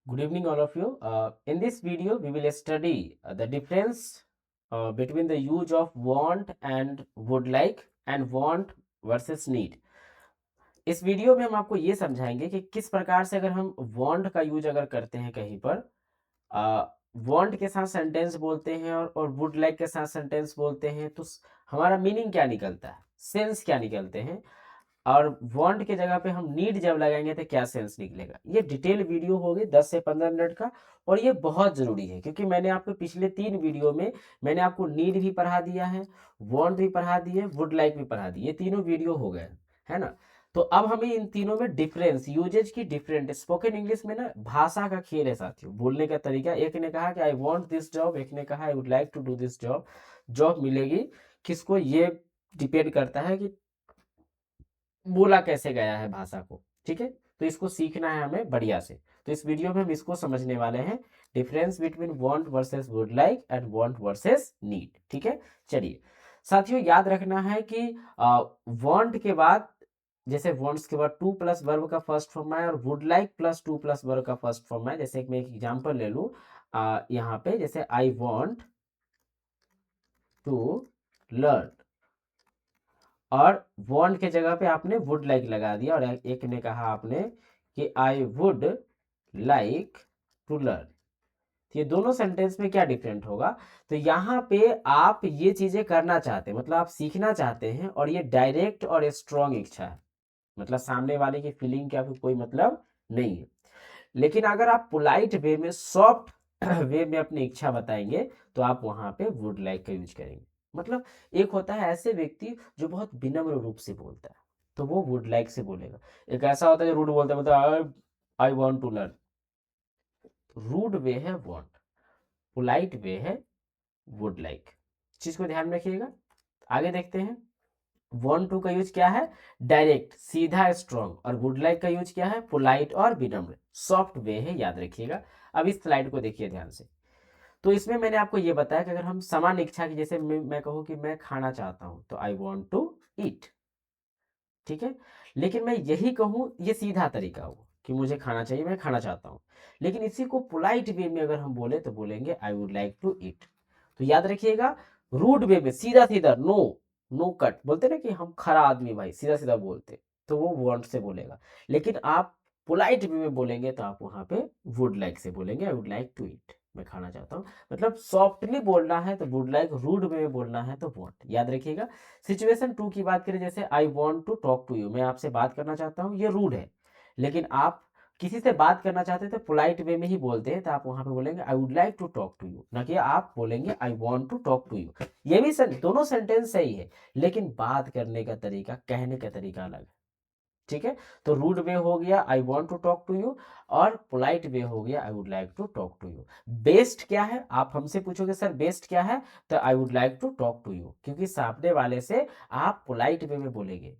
Good evening, all of you. In this video, we will study the difference between the use of want and would like and want versus need. इस video में हम आपको ये समझाएंगे कि किस प्रकार से अगर हम want का यूज अगर करते हैं कहीं पर want के साथ सेंटेंस बोलते हैं और would like के साथ सेंटेंस बोलते हैं तो हमारा मीनिंग क्या निकलता है, सेंस क्या निकलते हैं, और वांट के जगह पे हम नीड जब लगाएंगे तो क्या सेंस निकलेगा। ये डिटेल वीडियो होगी 10 से 15 मिनट का, और ये बहुत ज़रूरी है क्योंकि मैंने आपको पिछले 3 वीडियो में मैंने आपको नीड भी पढ़ा दिया है, वांट भी पढ़ा दिए, वुड लाइक भी पढ़ा दिए। ये तीनों वीडियो हो गए, है ना। तो अब हमें इन तीनों में डिफरेंस, यूजेज की डिफरेंट, स्पोकन इंग्लिश में ना भाषा का खेल है साथियों, बोलने का तरीका। एक ने कहा कि आई वॉन्ट दिस जॉब, एक ने कहा I would like to do this job. Job मिलेगी किसको, ये डिपेंड करता है कि बोला कैसे गया है भाषा को। ठीक है, तो इसको सीखना है हमें बढ़िया से। तो इस वीडियो में हम इसको समझने वाले हैं, difference between want versus would like and want versus need. ठीक है, चलिए साथियों, याद रखना है कि वांट के बाद, जैसे वांट्स के बाद टू प्लस वर्ब का फर्स्ट फॉर्म है और would like plus two plus verb का फर्स्ट फॉर्म है। जैसे मैं एक एग्जांपल ले लूं यहाँ पे, जैसे आई वांट टू लर्न, और वांट के जगह पे आपने वुड लाइक लगा दिया, और एक ने कहा आपने कि I would like to learn. ये दोनों सेंटेंस में क्या डिफरेंट होगा, तो यहाँ पे आप ये चीजें करना चाहते हैं, मतलब आप सीखना चाहते हैं, और ये डायरेक्ट और स्ट्रॉन्ग इच्छा है, मतलब सामने वाले की फीलिंग का भी कोई मतलब नहीं है। लेकिन अगर आप पोलाइट वे में, सॉफ्ट वे में अपनी इच्छा बताएंगे तो आप वहां पे वुड लाइक का यूज करेंगे। मतलब एक होता है ऐसे व्यक्ति जो बहुत विनम्र रूप से बोलता है, तो वो वुड लाइक से बोलेगा। एक ऐसा होता है जो रूड बोलता है, मतलब I want to learn. Rude way है वॉन्ट, पोलाइट वे है वुड लाइक। चीज को ध्यान में रखिएगा। आगे देखते हैं। वॉन्ट टू का यूज क्या है, डायरेक्ट, सीधा, स्ट्रॉन्ग, और वुड लाइक का यूज क्या है, पोलाइट और विनम्र, सॉफ्ट वे है, याद रखिएगा। अब इस स्लाइड को देखिए ध्यान से। तो इसमें मैंने आपको ये बताया कि अगर हम समान इच्छा की, जैसे मैं कहूँ कि मैं खाना चाहता हूँ तो आई वॉन्ट टू ईट। ठीक है, लेकिन मैं यही कहूँ, ये सीधा तरीका हो कि मुझे खाना चाहिए, मैं खाना चाहता हूँ। लेकिन इसी को पोलाइट वे में अगर हम बोले तो बोलेंगे I would like to eat. तो याद रखिएगा, रूड वे में सीधा सीधा, नो नो कट बोलते ना, कि हम खरा आदमी भाई, सीधा सीधा बोलते, तो वो वांट से बोलेगा। लेकिन आप पोलाइट वे में बोलेंगे तो आप वहां पे वुड लाइक से बोलेंगे, I would like to eat, मैं खाना चाहता हूँ। मतलब सॉफ्टली बोलना है तो वुड लाइक, रूड वे में बोलना है तो वांट, याद रखिएगा। सिचुएशन टू की बात करें, जैसे I want to talk to you, मैं आपसे बात करना चाहता हूँ, ये रूड है। लेकिन आप किसी से बात करना चाहते हैं तो पोलाइट वे में ही बोलते हैं, तो आप वहां पे बोलेंगे I would like to talk to you, ना कि आप बोलेंगे I want to talk to you. ये भी दोनों सेंटेंस सही है, लेकिन बात करने का तरीका, कहने का तरीका अलग है। ठीक है, तो रूड वे हो गया I want to talk to you, और पोलाइट वे हो गया I would like to talk to you. Best क्या है, आप हमसे पूछोगे सर बेस्ट क्या है, तो I would like to talk to you, क्योंकि सामने वाले से आप पोलाइट वे में बोलेंगे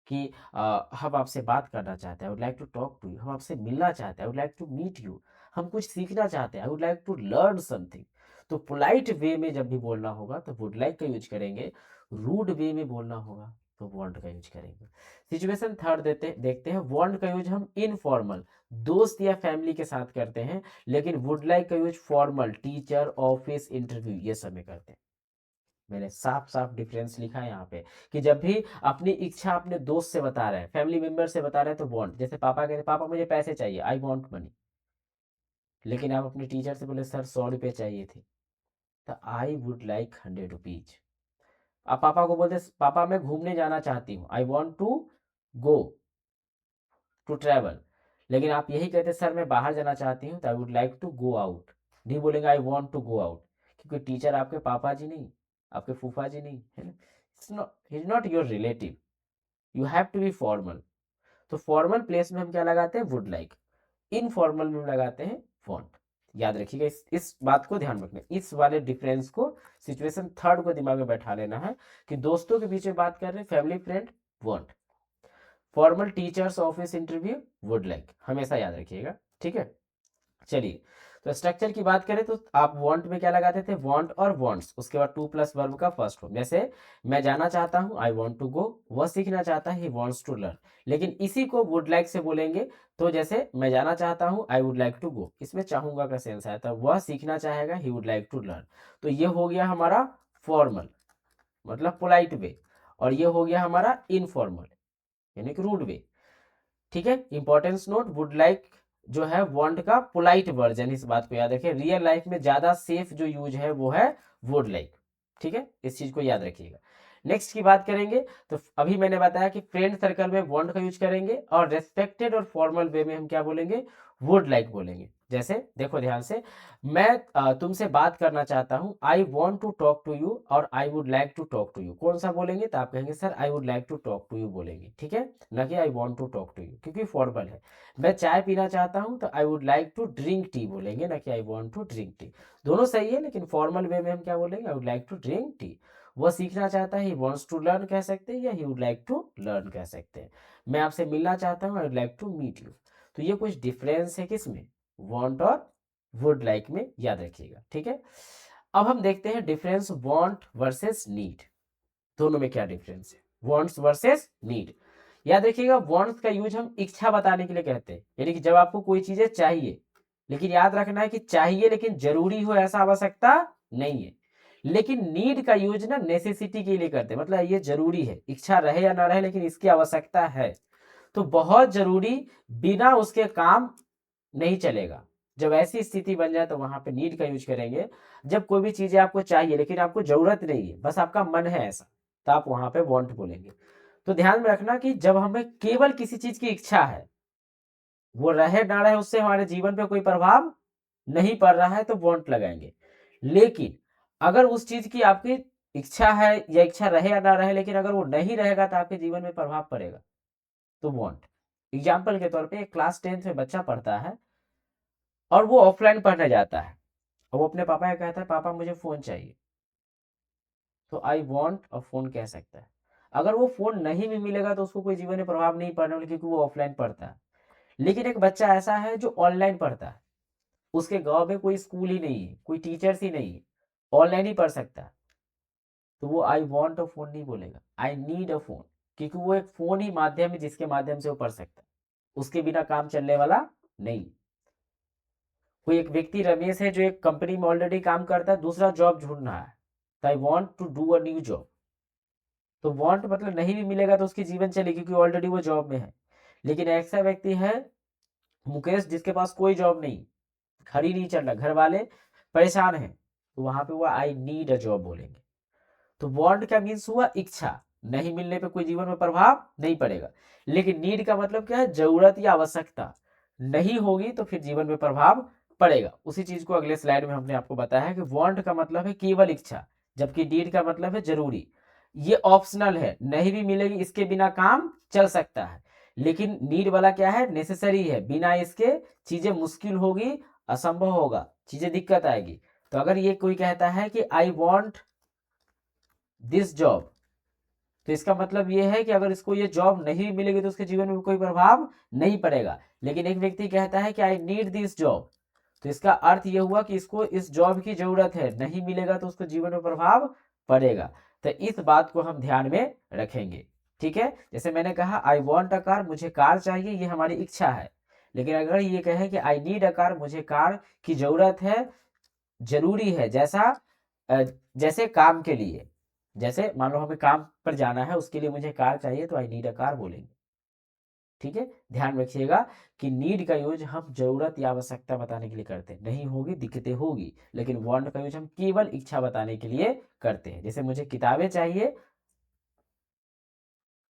कि हम आपसे बात करना चाहते हैं, I would like to talk to you, हम आपसे मिलना चाहते हैं, I would like to meet you, हम कुछ सीखना चाहते हैं, I would like to learn something. तो पोलाइट वे में जब भी बोलना होगा तो वुड लाइक का यूज करेंगे, रूड वे में बोलना होगा तो वांट का यूज करेंगे। सिचुएशन थर्ड देखते हैं। वांट का यूज हम इनफॉर्मल, दोस्त या फैमिली के साथ करते हैं, लेकिन वुड लाइक का use formal, teacher, office, interview, ये सब में करते हैं। मैंने साफ साफ डिफरेंस लिखा है यहाँ पे, कि जब भी अपनी इच्छा अपने दोस्त से बता रहे हैं, फैमिली मेंबर से बता रहे हैं, तो वांट, जैसे पापा कहते पापा मुझे पैसे चाहिए, आई वांट मनी। लेकिन आप अपने टीचर से बोले सर 100 रुपये चाहिए थे, तो आई वुड लाइक 100 रुपीज। आप पापा को बोलते पापा मैं घूमने जाना चाहती हूँ, I want to go to travel. लेकिन आप यही कहते सर मैं बाहर जाना चाहती हूँ, तो I would like to go out. नहीं बोलेंगे I want to go out, क्योंकि टीचर आपके पापा जी नहीं, आपके फूफा जी नहीं है ना, is not your relative, you have to be formal. तो फॉर्मल प्लेस में हम क्या लगाते हैं, वुड लाइक। इनफॉर्मल में हम लगाते हैं वॉन्ट। याद रखिएगा, इस बात को ध्यान रखना, इस वाले डिफरेंस को, सिचुएशन थर्ड को दिमाग में बैठा लेना है, कि दोस्तों के बीच में बात कर रहे हैं, family friend, want. Formal, teachers, office, interview, would like, हमेशा याद रखिएगा। ठीक है, चलिए, तो स्ट्रक्चर की बात करें तो आप वांट में क्या लगाते थे, वांट और वांट्स, उसके बाद टू प्लस वर्ब का फर्स्ट फॉर्म। जैसे मैं जाना चाहता हूँ, आई वांट टू गो, वह सीखना चाहता है, ही वांट्स टू लर्न। लेकिन इसी को वुड लाइक से बोलेंगे तो जैसे मैं जाना चाहता हूँ, I would like to go, इसमें चाहूंगा का सेंस आया था, वह सीखना चाहेगा, he would like to learn. तो ये हो गया हमारा फॉर्मल मतलब पोलाइट वे, और ये हो गया हमारा इनफॉर्मल यानी कि रूड वे। ठीक है, इंपॉर्टेंस नोट, वुड लाइक जो है वांट का पोलाइट वर्जन, इस बात को याद रखिए। रियल लाइफ में ज्यादा सेफ जो यूज है वो है वुड लाइक। ठीक है, इस चीज को याद रखिएगा। नेक्स्ट की बात करेंगे तो अभी मैंने बताया कि फ्रेंड सर्कल में वांट का यूज करेंगे, और रेस्पेक्टेड और फॉर्मल वे में हम क्या बोलेंगे, वुड लाइक बोलेंगे। जैसे देखो ध्यान से, मैं तुमसे बात करना चाहता हूँ, I want to talk to you, और I would like to talk to you, कौन सा बोलेंगे, तो आप कहेंगे sir I would like to talk to you बोलेंगे। ठीक है, ना कि I want to talk to you, क्योंकि फॉर्मल है। मैं चाय पीना चाहता हूँ तो I would like to drink tea बोलेंगे, ना कि I want to drink tea. दोनों सही है, लेकिन फॉर्मल वे में हम क्या बोलेंगे, I would like to drink tea. वह सीखना चाहता है, ही वॉन्ट्स टू लर्न कह सकते हैं, या he would like to learn कह सकते हैं। मैं आपसे मिलना चाहता हूँ, I would like to meet you. तो ये कुछ डिफरेंस है किसमें, वॉन्ट और वुड लाइक में, याद रखिएगा। ठीक है, अब हम देखते हैं डिफरेंस वॉन्ट वर्सेस नीड, दोनों में क्या डिफरेंस है, वॉन्ट्स वर्सेस नीड। याद रखिएगा, वॉन्ट्स का यूज हम इच्छा बताने के लिए कहते हैं, यानी कि जब आपको कोई चीजें चाहिए, लेकिन याद रखना है कि चाहिए लेकिन जरूरी हो ऐसा आवश्यकता नहीं है। लेकिन नीड का यूज ना नेसेसिटी के लिए करते हैं, मतलब ये जरूरी है, इच्छा रहे या ना रहे लेकिन इसकी आवश्यकता है, तो बहुत जरूरी, बिना उसके काम नहीं चलेगा। जब ऐसी स्थिति बन जाए तो वहां पे नीड का यूज करेंगे। जब कोई भी चीजें आपको चाहिए लेकिन आपको जरूरत नहीं है, बस आपका मन है ऐसा, तो आप वहां पे वांट बोलेंगे। तो ध्यान में रखना कि जब हमें केवल किसी चीज की इच्छा है, वो रहे ना रहे उससे हमारे जीवन पे कोई प्रभाव नहीं पड़ रहा है, तो वांट लगाएंगे। लेकिन अगर उस चीज की आपकी इच्छा है, या इच्छा रहे या ना रहे, लेकिन अगर वो नहीं रहेगा तो आपके जीवन में प्रभाव पड़ेगा, तो वांट। एग्जाम्पल के तौर पे एक क्लास 10th में बच्चा पढ़ता है, और वो ऑफलाइन पढ़ने जाता है, और वो अपने पापा से कहता है, पापा मुझे फोन चाहिए, तो आई वॉन्ट अ फोन कह सकता है। अगर वो फोन नहीं भी मिलेगा तो उसको कोई जीवन में प्रभाव नहीं पड़ने वाला, क्योंकि वो ऑफलाइन पढ़ता है। लेकिन एक बच्चा ऐसा है जो ऑनलाइन पढ़ता है, उसके गांव में कोई स्कूल ही नहीं है, कोई टीचर्स ही नहीं है, ऑनलाइन ही पढ़ सकता है, तो वो आई वॉन्ट अ फोन नहीं बोलेगा, आई नीड अ फोन, क्योंकि वो एक फोन ही माध्यम है जिसके माध्यम से वो पढ़ सकता है, उसके बिना काम चलने वाला नहीं। कोई एक व्यक्ति रमेश है जो एक कंपनी में ऑलरेडी काम करता है, दूसरा जॉब ढूंढ रहा है, तो I want to do a new job. तो वांट मतलब नहीं भी मिलेगा तो उसकी जीवन चलेगी, क्योंकि ऑलरेडी वो जॉब में है। लेकिन ऐसा व्यक्ति है मुकेश जिसके पास कोई जॉब नहीं, घर ही नहीं चल रहा, घर वाले परेशान हैं, तो वहां पे वो आई नीड अ जॉब बोलेंगे। तो वांट का मीन्स हुआ इच्छा, नहीं मिलने पे कोई जीवन में प्रभाव नहीं पड़ेगा। लेकिन नीड का मतलब क्या है, जरूरत या आवश्यकता, नहीं होगी तो फिर जीवन में प्रभाव पड़ेगा। उसी चीज को अगले स्लाइड में हमने आपको बताया है कि वांट का मतलब है केवल इच्छा, जबकि नीड का मतलब है जरूरी। ये ऑप्शनल है, नहीं भी मिलेगी, इसके बिना काम चल सकता है। लेकिन नीड वाला क्या है, नेसेसरी है, बिना इसके चीजें मुश्किल होगी, असंभव होगा, चीजें दिक्कत आएगी। तो अगर ये कोई कहता है कि आई वॉन्ट दिस जॉब, तो इसका मतलब ये है कि अगर इसको ये जॉब नहीं मिलेगी तो उसके जीवन में कोई प्रभाव नहीं पड़ेगा। लेकिन एक व्यक्ति कहता है कि आई नीड दिस जॉब, तो इसका अर्थ ये हुआ कि इसको इस जॉब की जरूरत है, नहीं मिलेगा तो उसको जीवन में प्रभाव पड़ेगा। तो इस बात को हम ध्यान में रखेंगे। ठीक है, जैसे मैंने कहा आई वॉन्ट अ कार, मुझे कार चाहिए, ये हमारी इच्छा है। लेकिन अगर ये कहे कि आई नीड अ कार, मुझे कार की जरूरत है, जरूरी है, जैसे काम के लिए, जैसे मान लो हमें काम पर जाना है, उसके लिए मुझे कार चाहिए, तो आई नीड अ कार बोलेंगे। ठीक है, ध्यान रखिएगा कि नीड का यूज हम जरूरत या आवश्यकता बताने के लिए करते हैं, नहीं होगी दिक्कतें होगी। लेकिन वांट का यूज हम केवल इच्छा बताने के लिए करते हैं, जैसे मुझे किताबें चाहिए,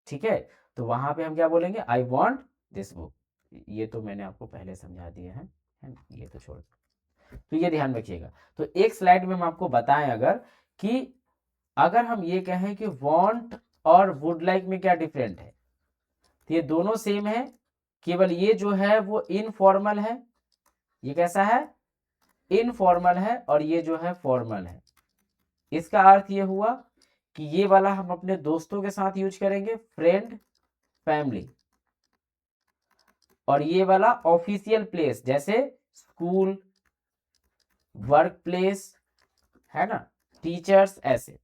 ठीक है, तो वहां पे हम क्या बोलेंगे, आई वॉन्ट दिस बुक। ये तो मैंने आपको पहले समझा दिया है ना? ये तो छोड़, तो ये ध्यान रखिएगा। तो एक स्लाइड में हम आपको बताएं अगर, कि अगर हम ये कहें कि वांट और वुड लाइक में क्या डिफरेंट है, तो ये दोनों सेम है, केवल ये जो है वो इनफॉर्मल है। ये कैसा है, इनफॉर्मल है, और ये जो है फॉर्मल है। इसका अर्थ ये हुआ कि ये वाला हम अपने दोस्तों के साथ यूज करेंगे, फ्रेंड फैमिली, और ये वाला ऑफिशियल प्लेस जैसे स्कूल, वर्क प्लेस, है ना, टीचर्स, ऐसे।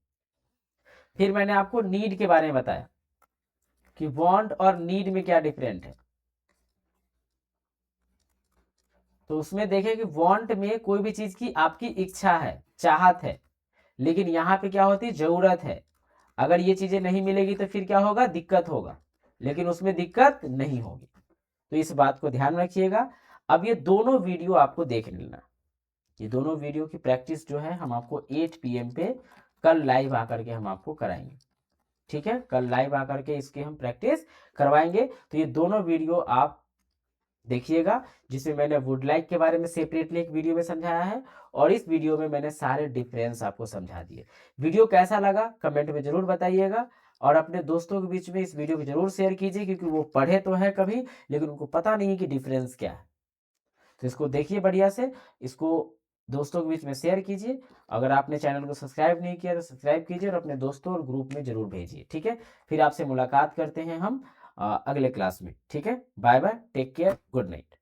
फिर मैंने आपको नीड के बारे में बताया कि वांट और नीड में क्या डिफरेंट है। तो उसमें देखें कि वांट में कोई भी चीज की आपकी इच्छा है, चाहत है, लेकिन यहाँ पे क्या होती है, जरूरत है। अगर ये चीजें नहीं मिलेगी तो फिर क्या होगा, दिक्कत होगा, लेकिन उसमें दिक्कत नहीं होगी। तो इस बात को ध्यान रखिएगा। अब ये दोनों वीडियो आपको देख लेना, ये दोनों वीडियो की प्रैक्टिस जो है हम आपको 8 PM पे कल लाइव आकर के हम आपको कराएंगे। ठीक है, कल लाइव आकर के इसकी हम प्रैक्टिस करवाएंगे। तो ये दोनों वीडियो आप देखिएगा, जिसमें मैंने वुड लाइक के बारे में सेपरेटली एक वीडियो में समझाया है, और इस वीडियो में मैंने सारे डिफरेंस आपको समझा दिए। वीडियो कैसा लगा कमेंट में जरूर बताइएगा, और अपने दोस्तों के बीच में इस वीडियो को जरूर शेयर कीजिए, क्योंकि वो पढ़े तो है कभी, लेकिन उनको पता नहीं कि डिफरेंस क्या है। तो इसको देखिए बढ़िया से, इसको दोस्तों के बीच में शेयर कीजिए। अगर आपने चैनल को सब्सक्राइब नहीं किया तो सब्सक्राइब कीजिए, और अपने दोस्तों और ग्रुप में जरूर भेजिए। ठीक है, फिर आपसे मुलाकात करते हैं हम अगले क्लास में। ठीक है, bye bye, take care, good night.